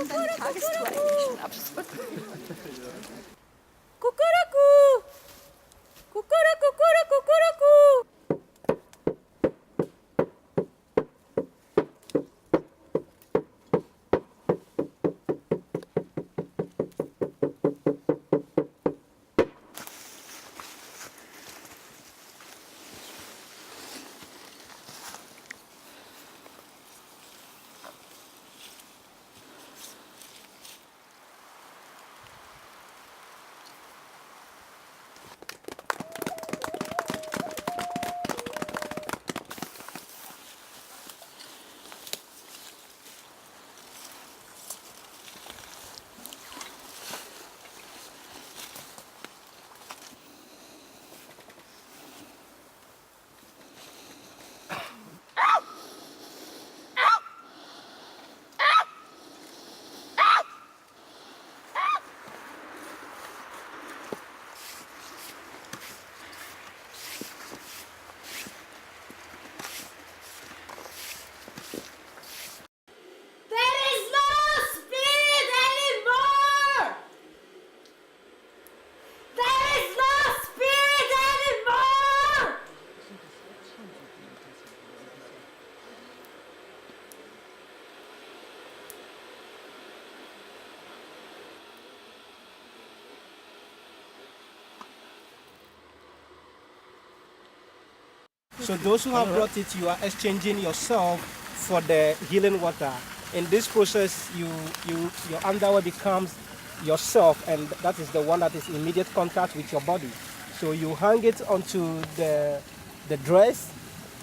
dann deine Tagestour eigentlich schon abschließen? Kuckuruku! Kuckuruku, kuckuruku, kuckuruku! So those who have brought it, you are exchanging yourself for the healing water. In this process, your underwear becomes yourself, and that is the one that is in immediate contact with your body. So you hang it onto the dress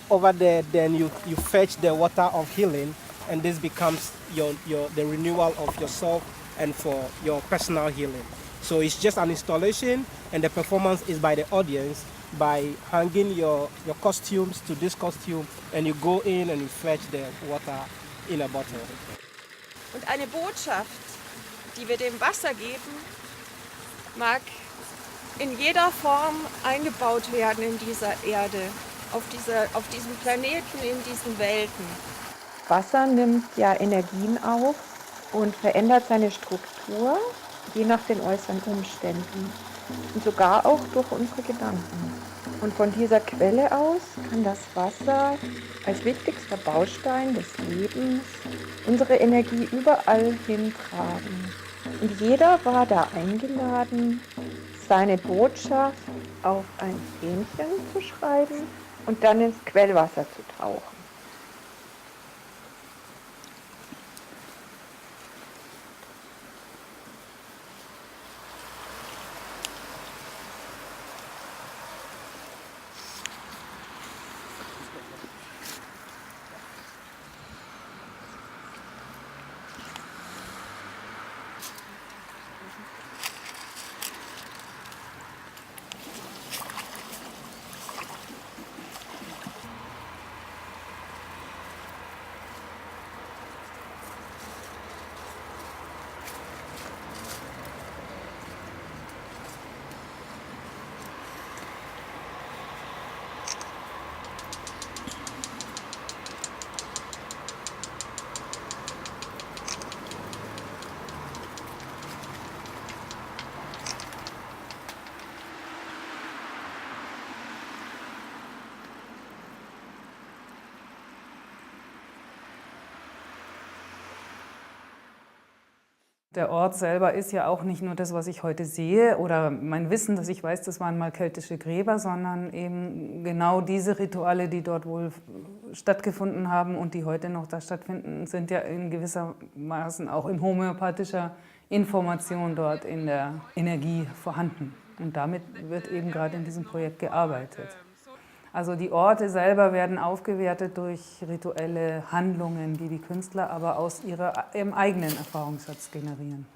over there, then you fetch the water of healing, and this becomes the renewal of yourself and for your personal healing. So it's just an installation, and the performance is by the audience by hanging your costumes to this costume, and you go in and you fetch the water in a bottle. Und eine Botschaft, die wir dem Wasser geben, mag in jeder Form eingebaut werden in dieser Erde, auf diesem Planeten, in diesen Welten. Wasser nimmt ja Energien auf und verändert seine Struktur, je nach den äußeren Umständen und sogar auch durch unsere Gedanken. Und von dieser Quelle aus kann das Wasser als wichtigster Baustein des Lebens unsere Energie überall hintragen. Und jeder war da eingeladen, seine Botschaft auf ein Fähnchen zu schreiben und dann ins Quellwasser zu tauchen. Der Ort selber ist ja auch nicht nur das, was ich heute sehe oder mein Wissen, dass ich weiß, das waren mal keltische Gräber, sondern eben genau diese Rituale, die dort wohl stattgefunden haben und die heute noch da stattfinden, sind ja in gewissermaßen auch in homöopathischer Information dort in der Energie vorhanden. Und damit wird eben gerade in diesem Projekt gearbeitet. Also die Orte selber werden aufgewertet durch rituelle Handlungen, die die Künstler aber aus ihrem eigenen Erfahrungsschatz generieren.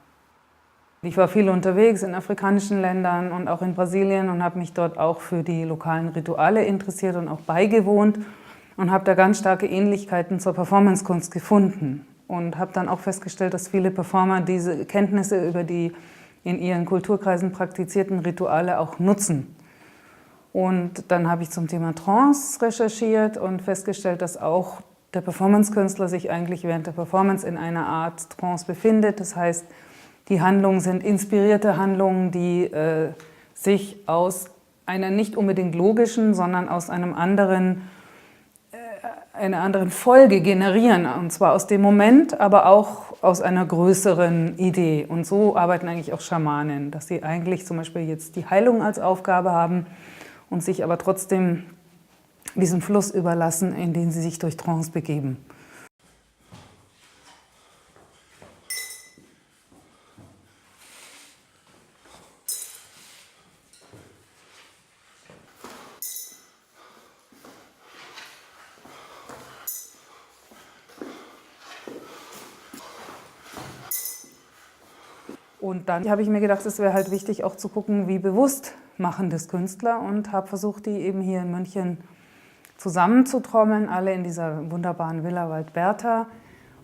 Ich war viel unterwegs in afrikanischen Ländern und auch in Brasilien und habe mich dort auch für die lokalen Rituale interessiert und auch beigewohnt und habe da ganz starke Ähnlichkeiten zur Performancekunst gefunden und habe dann auch festgestellt, dass viele Performer diese Kenntnisse über die in ihren Kulturkreisen praktizierten Rituale auch nutzen. Und dann habe ich zum Thema Trance recherchiert und festgestellt, dass auch der Performance-Künstler sich eigentlich während der Performance in einer Art Trance befindet. Das heißt, die Handlungen sind inspirierte Handlungen, die sich aus einer nicht unbedingt logischen, sondern aus einer anderen Folge generieren. Und zwar aus dem Moment, aber auch aus einer größeren Idee. Und so arbeiten eigentlich auch Schamanen, dass sie eigentlich zum Beispiel jetzt die Heilung als Aufgabe haben und sich aber trotzdem diesen Fluss überlassen, in den sie sich durch Trance begeben. Und dann habe ich mir gedacht, es wäre halt wichtig auch zu gucken, wie bewusst machen das Künstler, und habe versucht, die eben hier in München zusammenzutrommeln, alle in dieser wunderbaren Villa Waldbertha,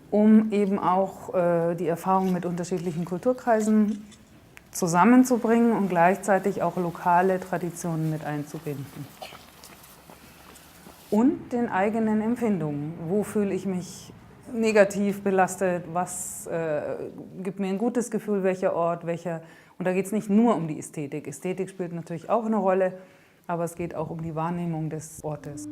um eben auch die Erfahrungen mit unterschiedlichen Kulturkreisen zusammenzubringen und gleichzeitig auch lokale Traditionen mit einzubinden. Und den eigenen Empfindungen. Wo fühle ich mich negativ belastet, was gibt mir ein gutes Gefühl, welcher Ort, welcher. Und da geht es nicht nur um die Ästhetik. Ästhetik spielt natürlich auch eine Rolle, aber es geht auch um die Wahrnehmung des Ortes.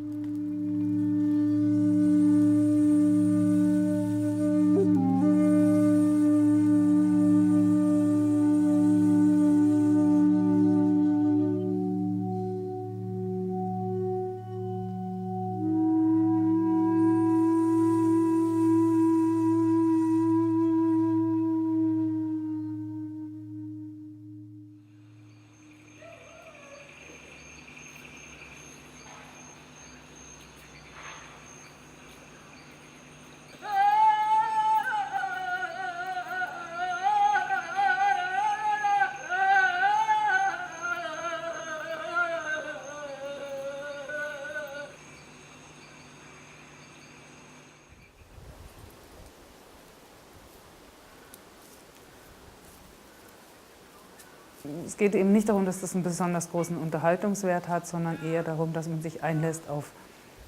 Es geht eben nicht darum, dass das einen besonders großen Unterhaltungswert hat, sondern eher darum, dass man sich einlässt auf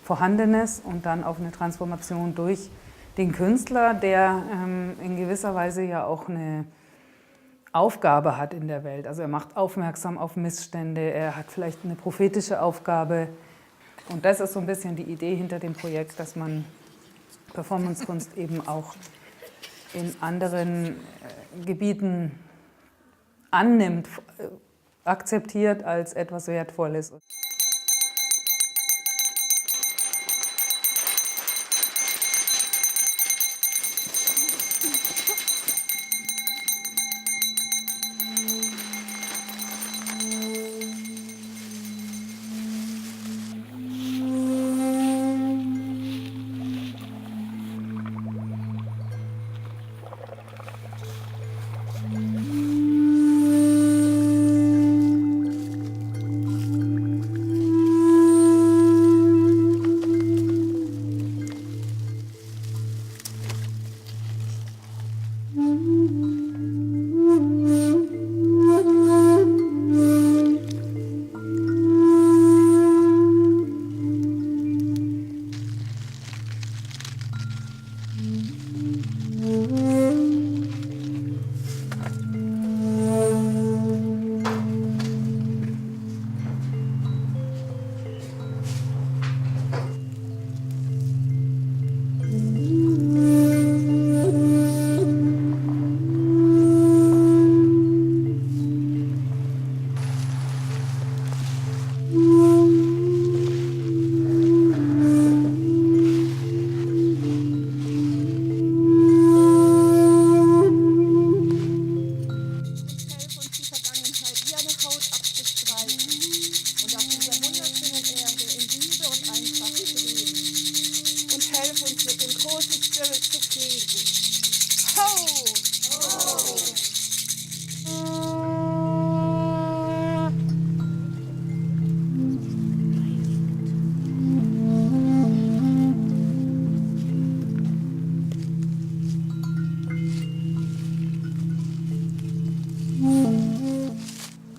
Vorhandenes und dann auf eine Transformation durch den Künstler, der in gewisser Weise ja auch eine Aufgabe hat in der Welt. Also er macht aufmerksam auf Missstände, er hat vielleicht eine prophetische Aufgabe. Und das ist so ein bisschen die Idee hinter dem Projekt, dass man Performancekunst eben auch in anderen Gebieten annimmt, akzeptiert als etwas Wertvolles.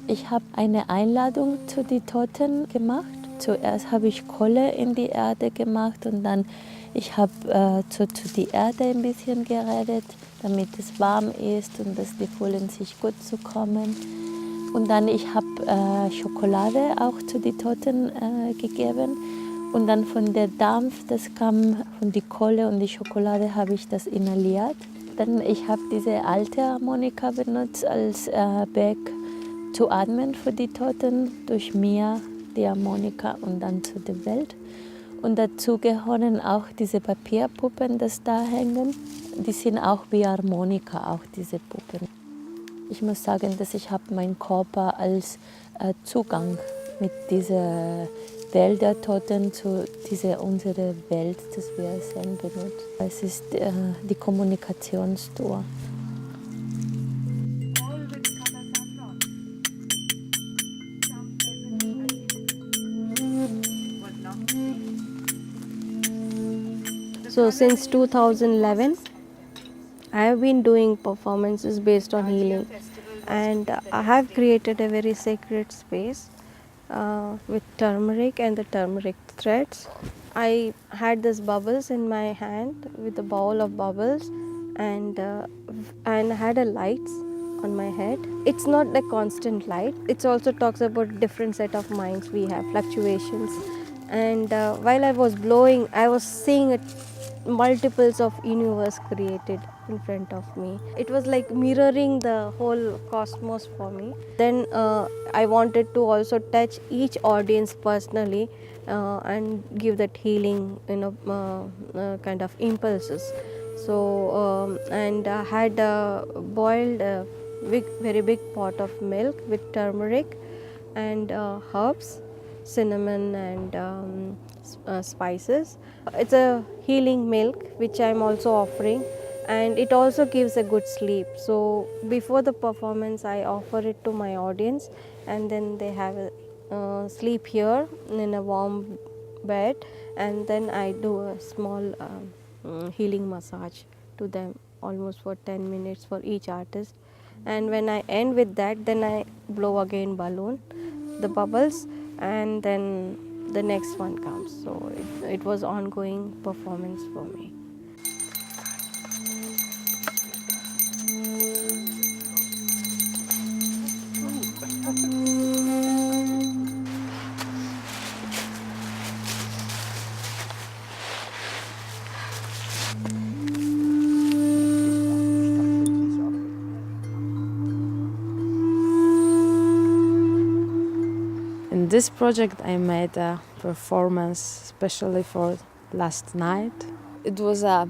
Ich habe eine Einladung zu den Toten gemacht, zuerst habe ich Kohle in die Erde gemacht und dann ich habe zu die Erde ein bisschen geredet, damit es warm ist und dass die fühlen sich gut zu kommen. Und dann ich habe Schokolade auch zu den Toten gegeben. Und dann von der Dampf, das kam von der Kohle und die Schokolade, habe ich das inhaliert. Dann ich habe diese alte Harmonika benutzt als Bag zu atmen für die Toten, durch mir die Harmonika und dann zu der Welt. Und dazu gehören auch diese Papierpuppen, das da hängen. Die sind auch wie Harmonika, auch diese Puppen. Ich muss sagen, dass ich habe meinen Körper als Zugang mit dieser Welt der Toten zu dieser unserer Welt, das wir sehen, benutzt. Es ist die Kommunikationstour. So since 2011, I have been doing performances based on healing, and I have created a very sacred space with turmeric and the turmeric threads. I had these bubbles in my hand with a bowl of bubbles, and had a lights on my head. It's not a constant light. It also talks about different set of minds we have, fluctuations. And while I was blowing, I was seeing multiples of universe created in front of me. It was like mirroring the whole cosmos for me. Then I wanted to also touch each audience personally and give that healing, kind of impulses. So and I had boiled a very big pot of milk with turmeric and herbs, cinnamon and spices. It's a healing milk which I'm also offering, and it also gives a good sleep. So before the performance I offer it to my audience, and then they have a sleep here in a warm bed, and then I do a small healing massage to them, almost for 10 minutes for each artist. And when I end with that, then I blow again balloon, the bubbles, and then the next one comes. So it was ongoing performance for me. In this project I made a performance especially for last night. It was a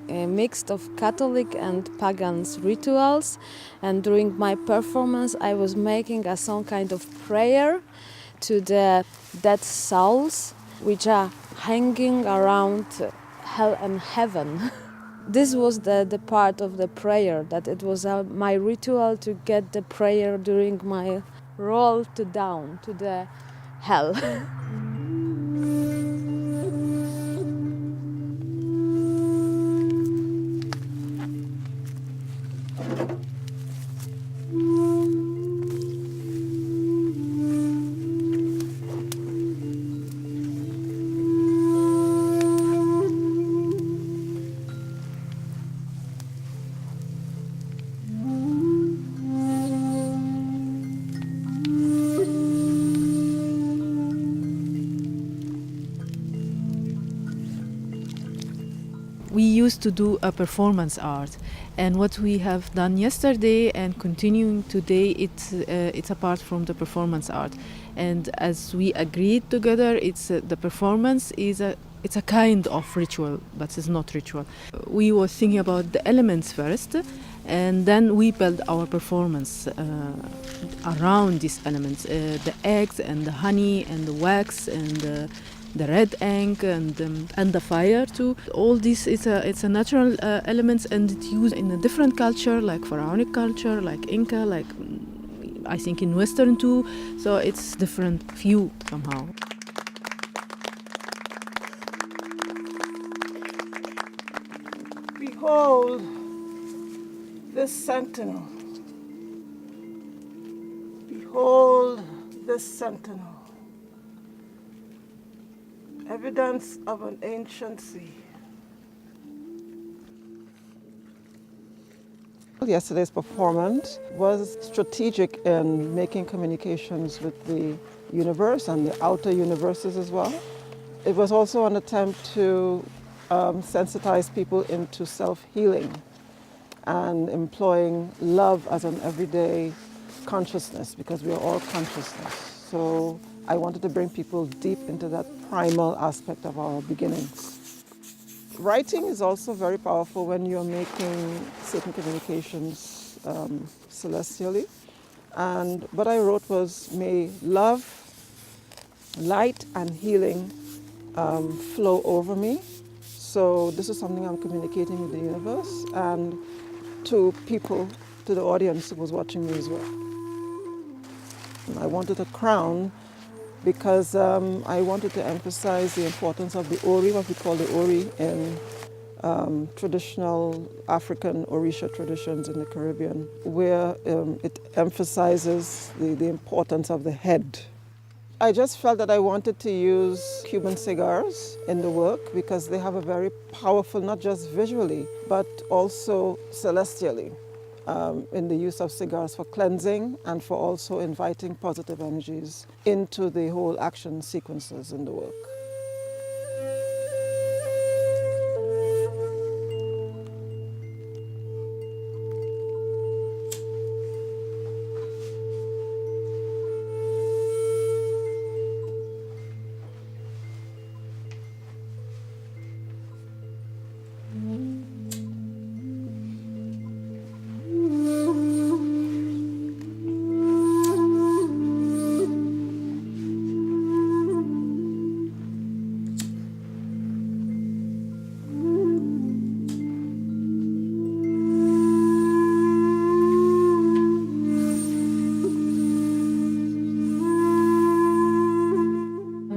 mix of Catholic and pagan rituals, and during my performance I was making some kind of prayer to the dead souls which are hanging around hell and heaven. This was the part of the prayer, that it was my ritual to get the prayer during my roll to down to the hell. We used to do a performance art, and what we have done yesterday and continuing today, it's apart from the performance art. And as we agreed together, the performance it's a kind of ritual, but it's not ritual. We were thinking about the elements first, and then we build our performance around these elements, the eggs and the honey and the wax and the red ink and the fire too. All this it's a natural elements, and it's used in a different culture, like pharaonic culture, like Inca, like I think in Western too. So it's different view somehow. Behold this sentinel. Behold this sentinel. Evidence of an ancient sea. Yesterday's performance was strategic in making communications with the universe and the outer universes as well. It was also an attempt to sensitize people into self-healing and employing love as an everyday consciousness, because we are all consciousness. So I wanted to bring people deep into that primal aspect of our beginnings. Writing is also very powerful when you're making certain communications celestially. And what I wrote was, may love, light, and healing flow over me. So this is something I'm communicating with the universe and to people, to the audience who was watching me as well. I wanted a crown because I wanted to emphasize the importance of the ori, what we call the ori in traditional African Orisha traditions in the Caribbean, where it emphasizes the importance of the head. I just felt that I wanted to use Cuban cigars in the work because they have a very powerful, not just visually, but also celestially, in the use of cigars for cleansing and for also inviting positive energies into the whole action sequences in the work.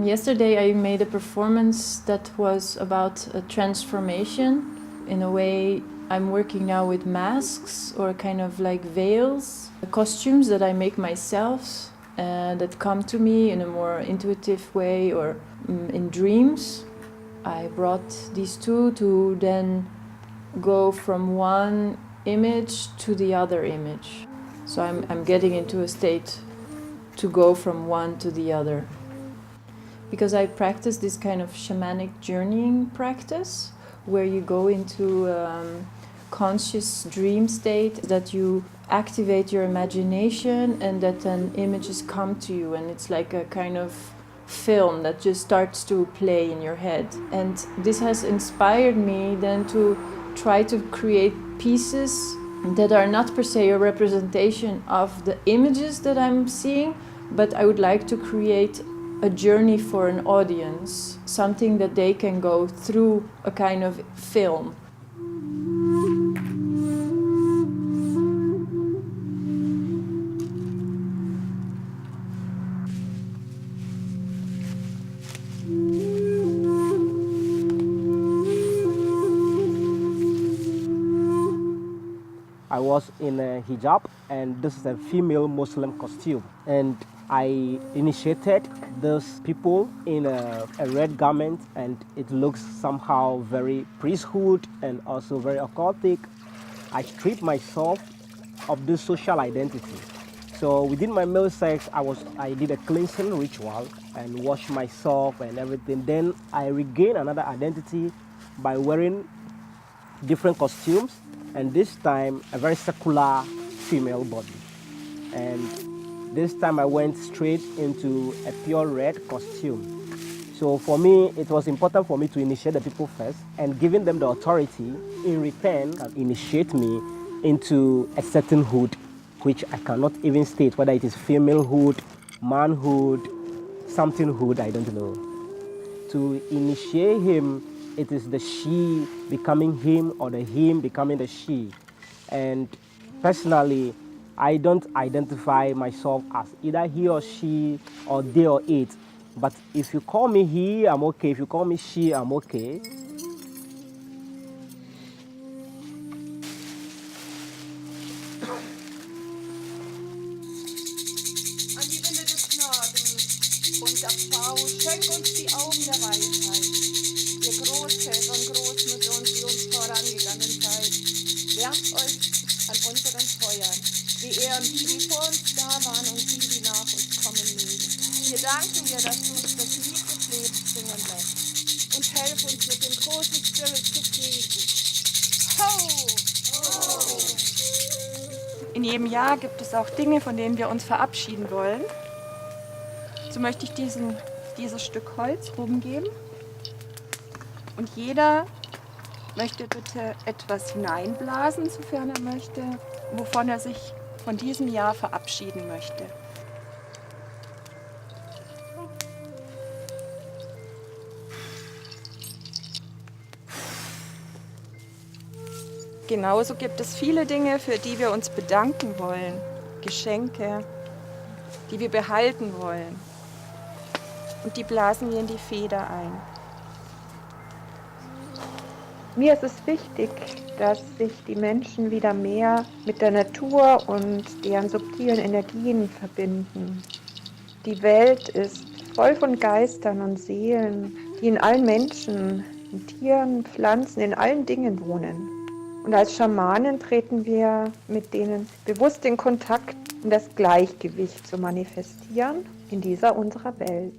Yesterday I made a performance that was about a transformation. In a way, I'm working now with masks or kind of like veils, costumes that I make myself that come to me in a more intuitive way or in dreams. I brought these two to then go from one image to the other image. So I'm getting into a state to go from one to the other. Because I practice this kind of shamanic journeying practice where you go into conscious dream state, that you activate your imagination and that then images come to you, and it's like a kind of film that just starts to play in your head. And this has inspired me then to try to create pieces that are not per se a representation of the images that I'm seeing, but I would like to create a journey for an audience, something that they can go through, a kind of film. I was in a hijab, and this is a female Muslim costume. And I initiated those people in a red garment, and it looks somehow very priesthood and also very occultic. I stripped myself of this social identity. So within my male sex, I did a cleansing ritual and washed myself and everything. Then I regained another identity by wearing different costumes, and this time a very secular female body. And this time I went straight into a pure red costume. So for me, it was important for me to initiate the people first, and giving them the authority in return can initiate me into a certain hood, which I cannot even state whether it is femalehood, manhood, somethinghood, I don't know. To initiate him, it is the she becoming him or the him becoming the she. And personally, I don't identify myself as either he or she or they or it. But if you call me he, I'm okay. If you call me she, I'm okay. An die Winde des Gnadens und Erbau, schenk uns die Augen der Weisheit. die vor uns da waren und die, die nach uns kommen mögen. Wir danken dir, dass du uns das Lied des Lebens singen lässt und helf uns mit dem großen Spirit zu fliegen. Ho! In jedem Jahr gibt es auch Dinge, von denen wir uns verabschieden wollen. So möchte ich dieses Stück Holz rumgeben. Und jeder möchte bitte etwas hineinblasen, sofern er möchte, wovon er sich von diesem Jahr verabschieden möchte. Genauso gibt es viele Dinge, für die wir uns bedanken wollen. Geschenke, die wir behalten wollen. Und die blasen wir in die Feder ein. Mir ist es wichtig, dass sich die Menschen wieder mehr mit der Natur und deren subtilen Energien verbinden. Die Welt ist voll von Geistern und Seelen, die in allen Menschen, in Tieren, Pflanzen, in allen Dingen wohnen. Und als Schamanen treten wir mit denen bewusst in Kontakt, um das Gleichgewicht zu manifestieren in dieser unserer Welt.